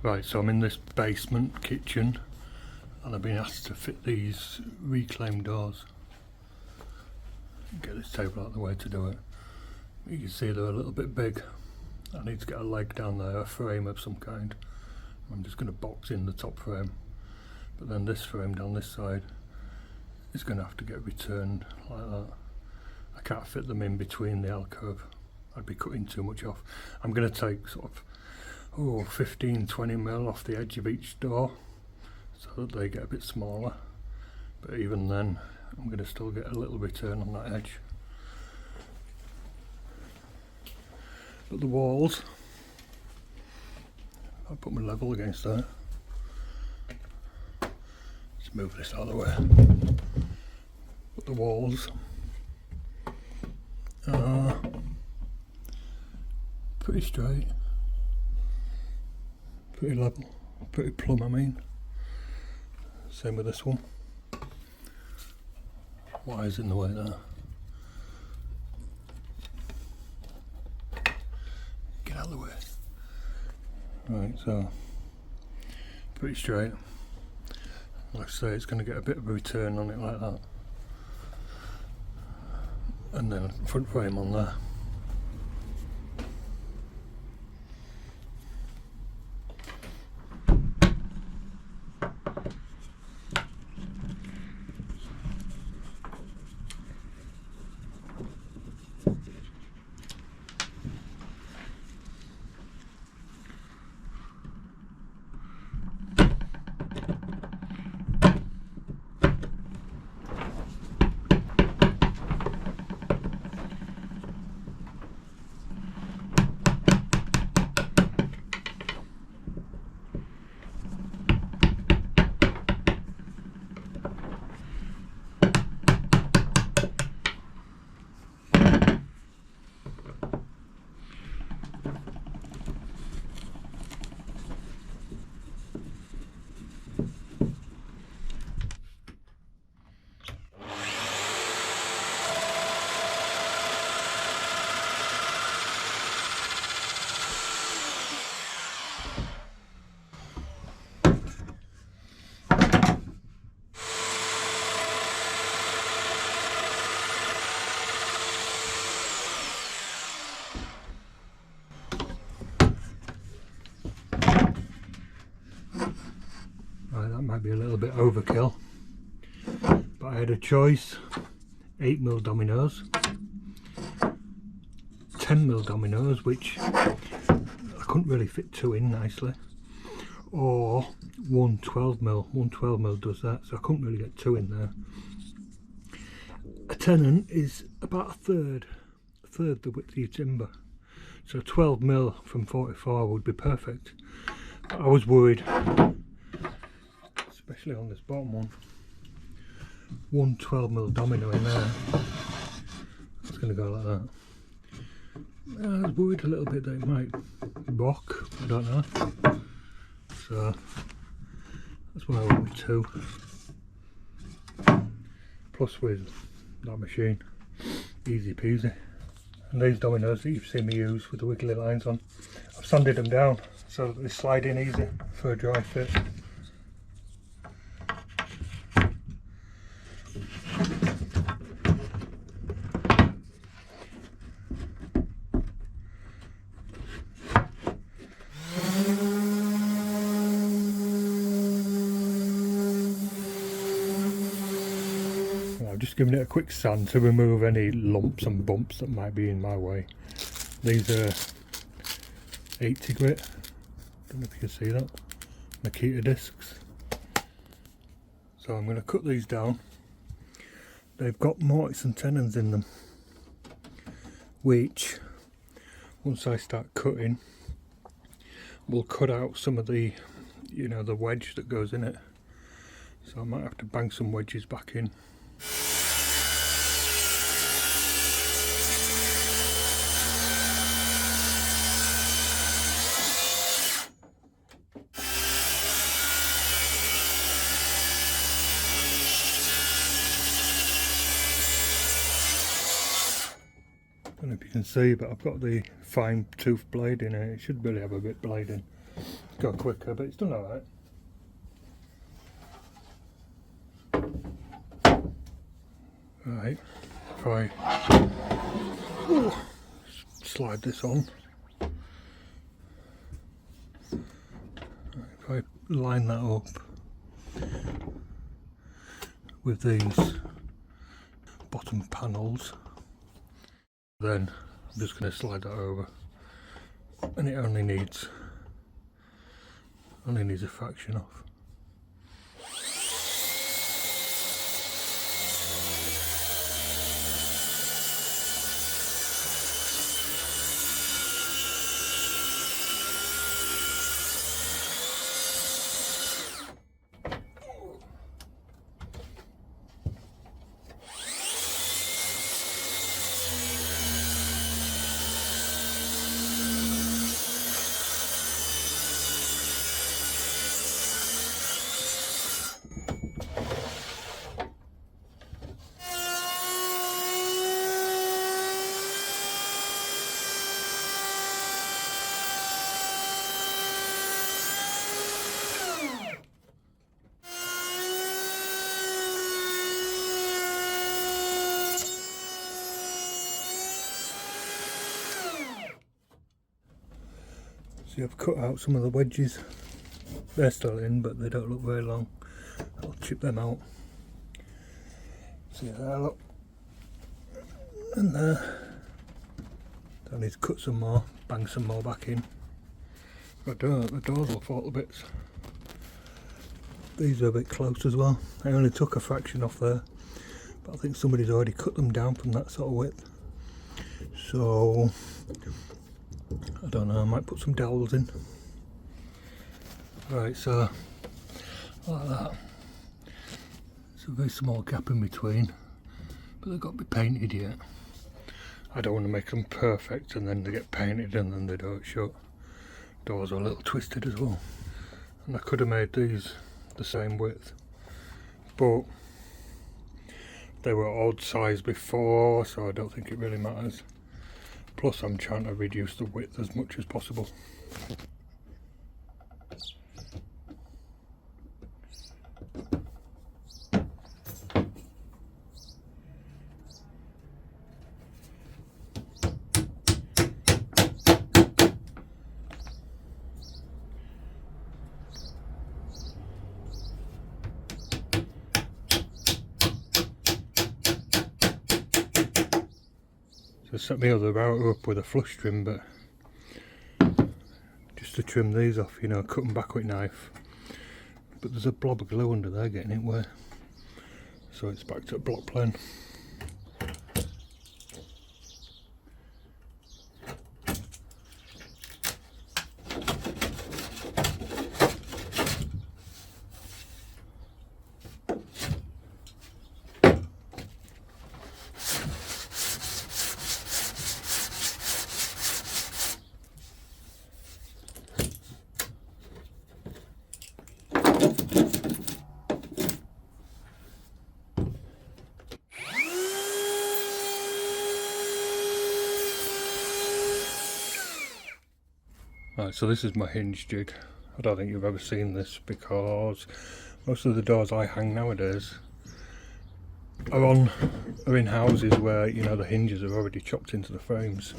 Right, so I'm in this basement kitchen and I've been asked to fit these reclaimed doors. Get this table out of the way to do it. You can see they're a little bit big. I need to get a leg down there, a frame of some kind. I'm just going to box in the top frame, but then this frame down this side is going to have to get returned like that. I can't fit them in between the alcove. I'd be cutting too much off. I'm going to take sort of 15-20 mil off the edge of each door so that they get a bit smaller, but even then I'm going to still get a little return on that edge. But the walls, I'll put my level against that. Let's move this out of the way. But the walls are pretty straight, pretty level, pretty plumb I mean. Same with this one. Wires in the way there. Get out of the way. Right, so pretty straight. Like I say, it's going to get a bit of a return on it like that. And then a front frame on there. That might be a little bit overkill, but I had a choice: 8mm dominoes, 10mm dominoes, which I couldn't really fit two in nicely, or one 12mm. One 12mm does that, so I couldn't really get two in there. A tenon is about a third the width of your timber, so 12mm from 44 would be perfect. But I was worried, especially on this bottom one 12mm domino in there. It's going to go like that. I was worried a little bit that it might rock, I don't know. So that's why I went with two. Plus with that machine, easy peasy. And these dominoes that you've seen me use with the wiggly lines on, I've sanded them down so that they slide in easy for a dry fit. Just giving it a quick sand to remove any lumps and bumps that might be in my way. These are 80 grit, don't know if you can see that, Makita discs. So I'm going to cut these down. They've got mortise and tenons in them, which once I start cutting will cut out some of the, you know, the wedge that goes in it. So I might have to bang some wedges back in. know if you can see, but I've got the fine tooth blade in it. It should really have a bit blading. Go quicker, but it's done alright. Right, if I slide this on, if I line that up with these bottom panels, then I'm just going to slide that over, and it only needs a fraction off. See, I've cut out some of the wedges. They're still in, but they don't look very long. I'll chip them out. See there, look. And there. I need to cut some more, bang some more back in. But the doors will fall to bits. These are a bit close as well. I only took a fraction off there, but I think somebody's already cut them down from that sort of width. So I don't know, I might put some dowels in. Right, so like that. It's a very small gap in between, but they've got to be painted yet. I don't want to make them perfect and then they get painted and then they don't shut. Doors are a little twisted as well. And I could have made these the same width, but they were odd size before, so I don't think it really matters. Plus I'm trying to reduce the width as much as possible. So I set my other router up with a flush trim, but just to trim these off, you know, cut them back with a knife. But there's a blob of glue under there getting it where, so it's back to block plane. Right, so this is my hinge jig. I don't think you've ever seen this because most of the doors I hang nowadays are in houses where, you know, the hinges are already chopped into the frames.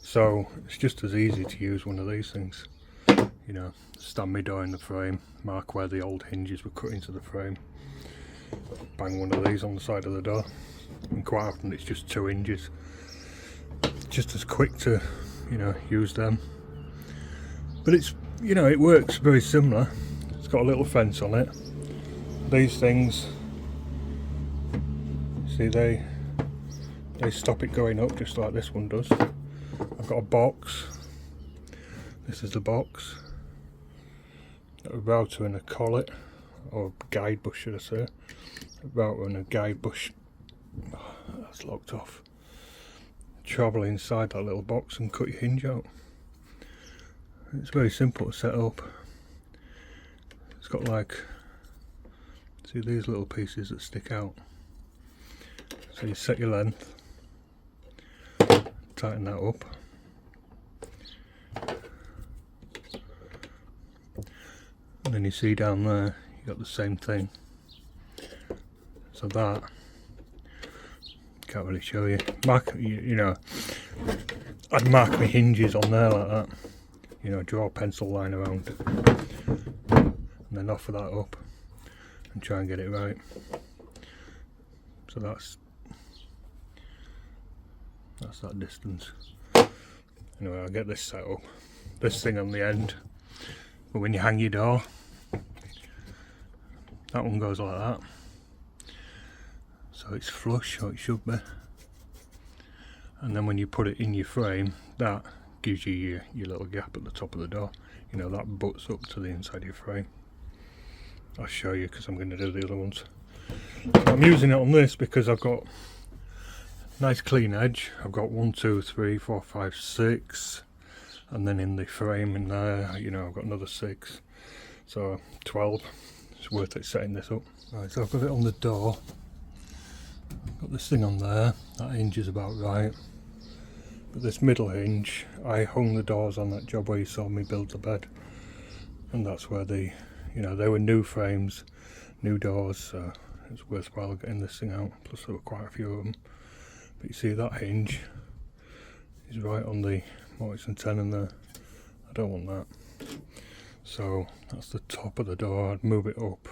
So it's just as easy to use one of these things. You know, stand my door in the frame, mark where the old hinges were cut into the frame, bang one of these on the side of the door, and quite often it's just 2 hinges. Just as quick to, you know, use them. But it's, you know, it works very similar. It's got a little fence on it. These things, see, they stop it going up just like this one does. I've got a box. This is the box. A router and a collet, or guide bush should I say. A router and a guide bush. Oh, that's locked off. Travel inside that little box and cut your hinge out. It's very simple to set up. It's got like, see these little pieces that stick out. So you set your length, tighten that up. And then you see down there, you got the same thing. So that, can't really show you. You know, I'd mark my hinges on there like that. You know, draw a pencil line around it. And then offer that up and try and get it right. So that's that distance. Anyway, I'll get this set up. This thing on the end, but when you hang your door, that one goes like that. So it's flush, or it should be. And then when you put it in your frame, that gives you your little gap at the top of the door. You know, that butts up to the inside of your frame. I'll show you because I'm going to do the other ones. I'm using it on this because I've got nice clean edge. I've got 1, 2, 3, 4, 5, 6, and then in the frame in there, you know, I've got another 6, so 12. It's worth it setting this up. Right, so I've got it on the door. Got this thing on there. That hinge is about right. But this middle hinge, I hung the doors on that job where you saw me build the bed, and that's where they were new frames, new doors, so it's worthwhile getting this thing out. Plus there were quite a few of them. But you see that hinge is right on the mortise and tenon there. I don't want that. So that's the top of the door. I'd move it up.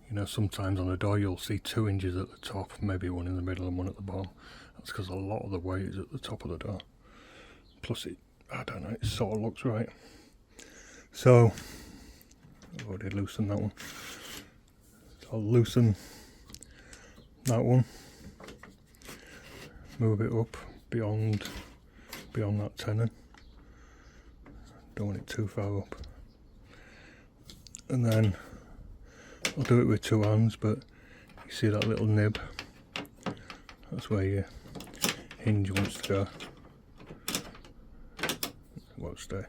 You know, sometimes on a door you'll see 2 hinges at the top, maybe one in the middle and one at the bottom. That's because a lot of the weight is at the top of the door. Plus I don't know, it sort of looks right. So I've already loosened that one. So I'll loosen that one, move it up beyond that tenon. Don't want it too far up. And then I'll do it with 2 hands, but you see that little nib? That's where your hinge wants to go. It won't stay.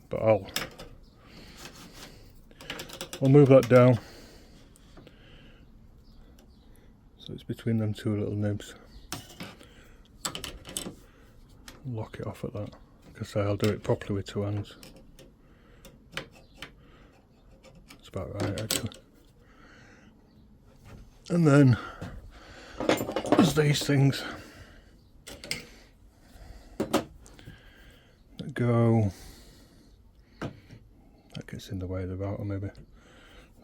But I'll move that down. So it's between them 2 little nibs. Lock it off at that. Like I say, I'll do it properly with 2 hands. That's about right actually. And then there's these things that go, that gets in the way of the router maybe.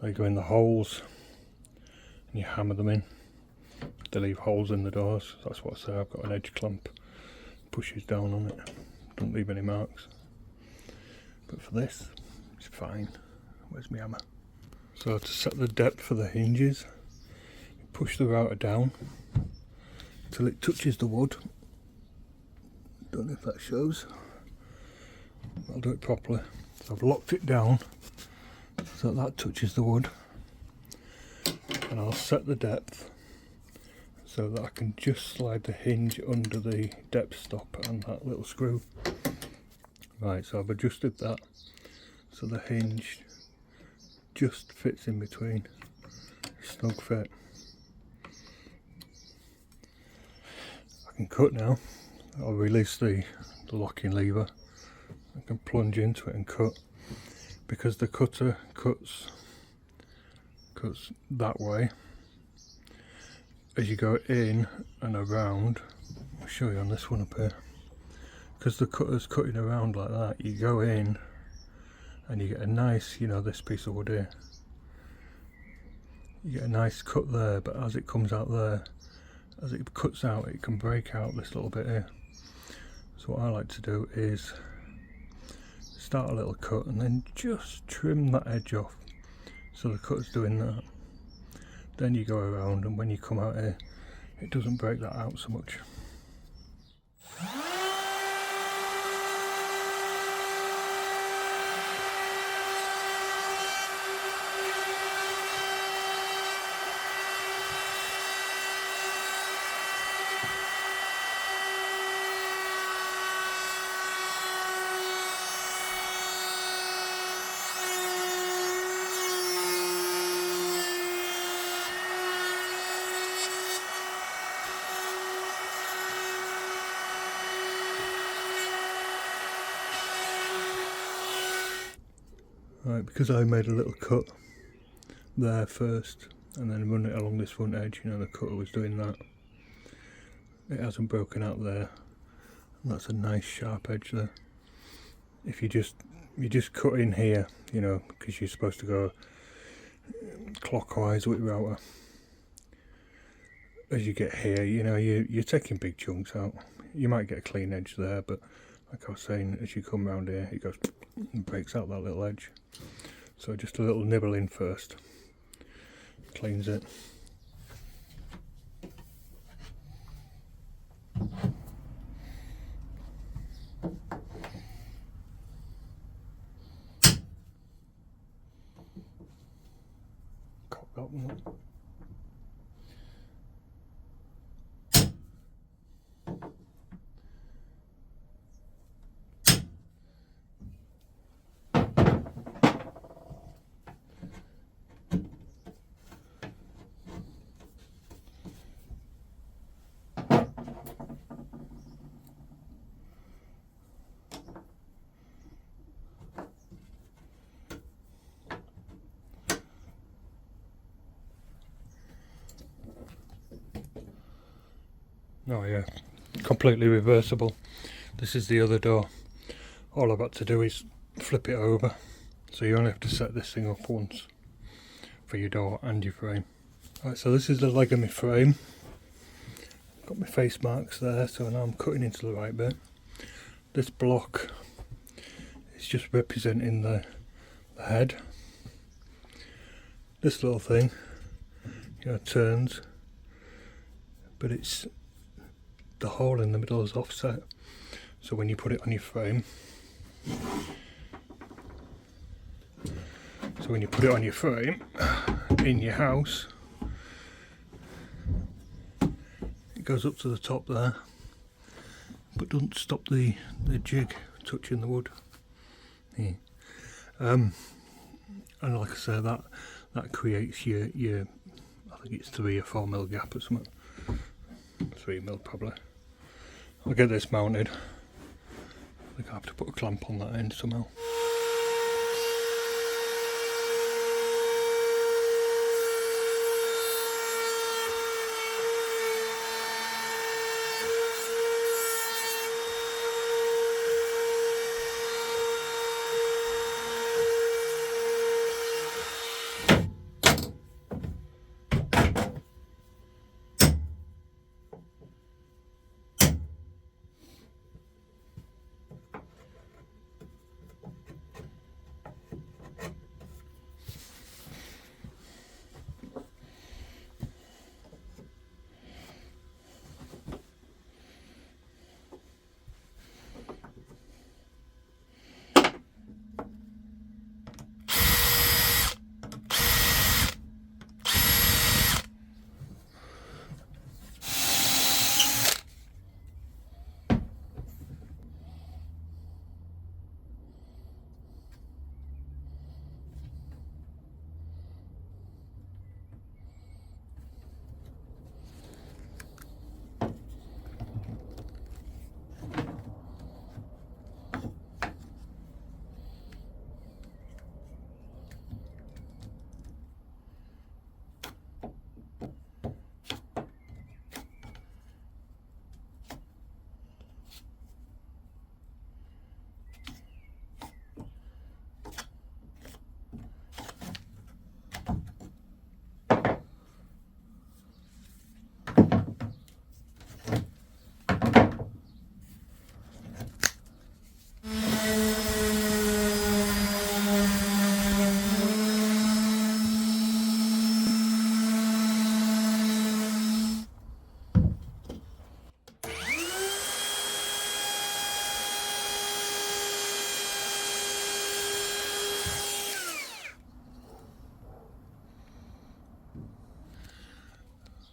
They go in the holes and you hammer them in. They leave holes in the doors. That's what I say. I've got an edge clamp, pushes down on it, don't leave any marks. But for this, it's fine. Where's my hammer? So to set the depth for the hinges, you push the router down till it touches the wood. Don't know if that shows. I'll do it properly. So I've locked it down so that touches the wood, and I'll set the depth so that I can just slide the hinge under the depth stop and that little screw. Right, so I've adjusted that so the hinge just fits in between. Snug fit. I can cut now. I'll release the locking lever. I can plunge into it and cut. Because the cutter cuts that way, as you go in and around, I'll show you on this one up here, because the cutter's cutting around like that, you go in and you get a nice, you know, this piece of wood here, you get a nice cut there, but as it comes out there, as it cuts out, it can break out this little bit here. So what I like to do is start a little cut and then just trim that edge off, so the cutter's doing that. Then you go around, and when you come out here, it doesn't break that out so much. Right, because I made a little cut there first and then run it along this front edge, you know, the cutter was doing that. It hasn't broken out there, and that's a nice sharp edge there. If you just cut in here, you know, because you're supposed to go clockwise with your router. As you get here, you know, you're taking big chunks out. You might get a clean edge there, but like I was saying, as you come around here, it goes and breaks out that little edge. So just a little nibble in first, cleans it. Cock that one up. Oh yeah, completely reversible. This is the other door. All I've got to do is flip it over, so you only have to set this thing up once for your door and your frame. Right, so this is the leg of my frame. Got my face marks there, so now I'm cutting into the right bit. This block is just representing the head. This little thing, you know, turns, but it's the hole in the middle is offset, so when you put it on your frame, in your house, it goes up to the top there, but doesn't stop the jig touching the wood. Yeah. And like I say, that creates your I think it's 3 or 4 mil gap or something. 3 mil probably. I'll get this mounted. I think I have to put a clamp on that end somehow.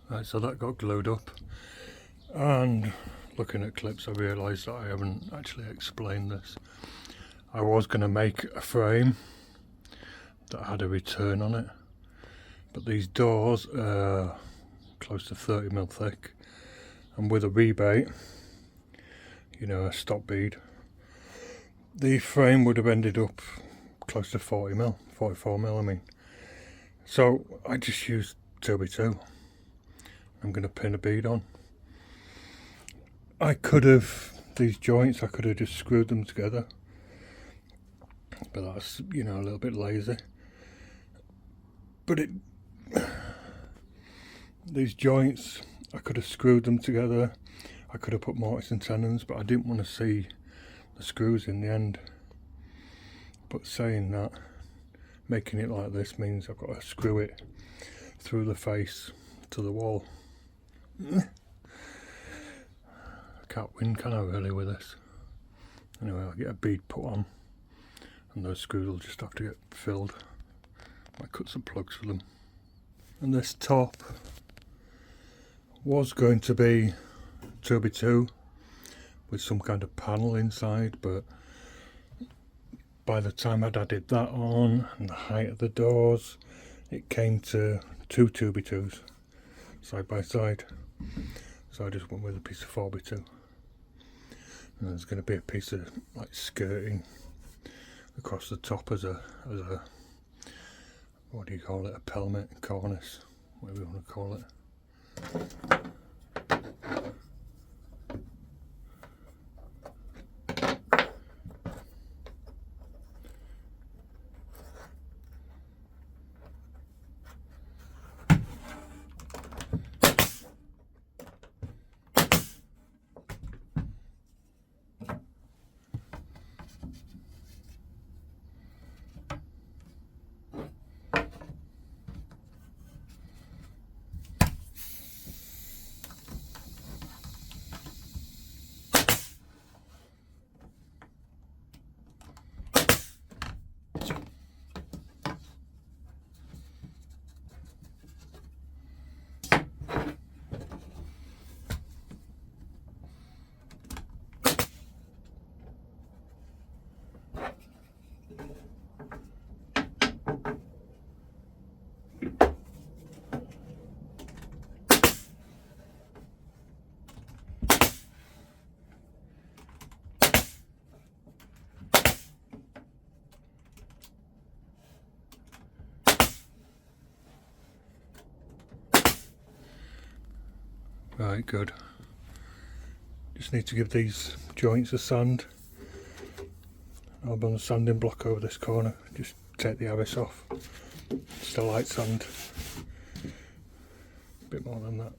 Right, so that got glued up, and looking at clips I realised that I haven't actually explained this. I was going to make a frame that had a return on it, but these doors are close to 30 mil thick, and with a rebate, you know, a stop bead, the frame would have ended up close to 44mm I mean. So I just used 2x2. I'm going to pin a bead on. I could have, these joints, I could have just screwed them together, but that's, you know, a little bit lazy. But these joints, I could have screwed them together, I could have put mortise and tenons, but I didn't want to see the screws in the end. But saying that, making it like this means I've got to screw it through the face to the wall. I can't win, can I, really, with this? Anyway, I'll get a bead put on and those screws will just have to get filled. Might cut some plugs for them. And this top was going to be 2x2 with some kind of panel inside, but by the time I'd added that on and the height of the doors, it came to two 2x2s side by side. So I just went with a piece of 4x2. And there's going to be a piece of like skirting across the top as a what do you call it, a pelmet, cornice, whatever you want to call it. Right, good. Just need to give these joints a sand. I'll run the sanding block over this corner, just take the abyss off. Just a light sand. A bit more than that.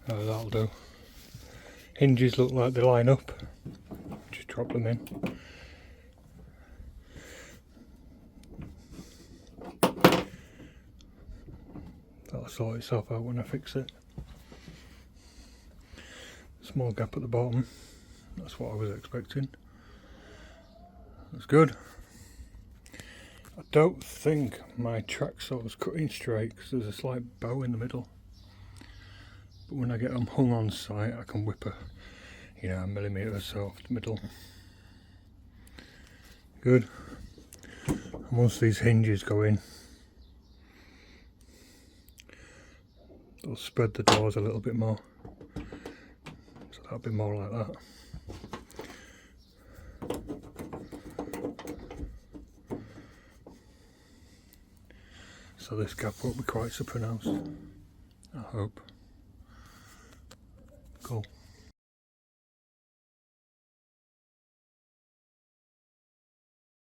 Oh, that'll do. Hinges look like they line up. Just drop them in. That'll sort itself out when I fix it. Small gap at the bottom. That's what I was expecting. That's good. I don't think my track saw was cutting straight because there's a slight bow in the middle. But when I get them hung on site, I can whip a millimetre or so off the middle. Good. And once these hinges go in, they'll spread the doors a little bit more. So that'll be more like that. So this gap won't be quite so pronounced, I hope. Cool.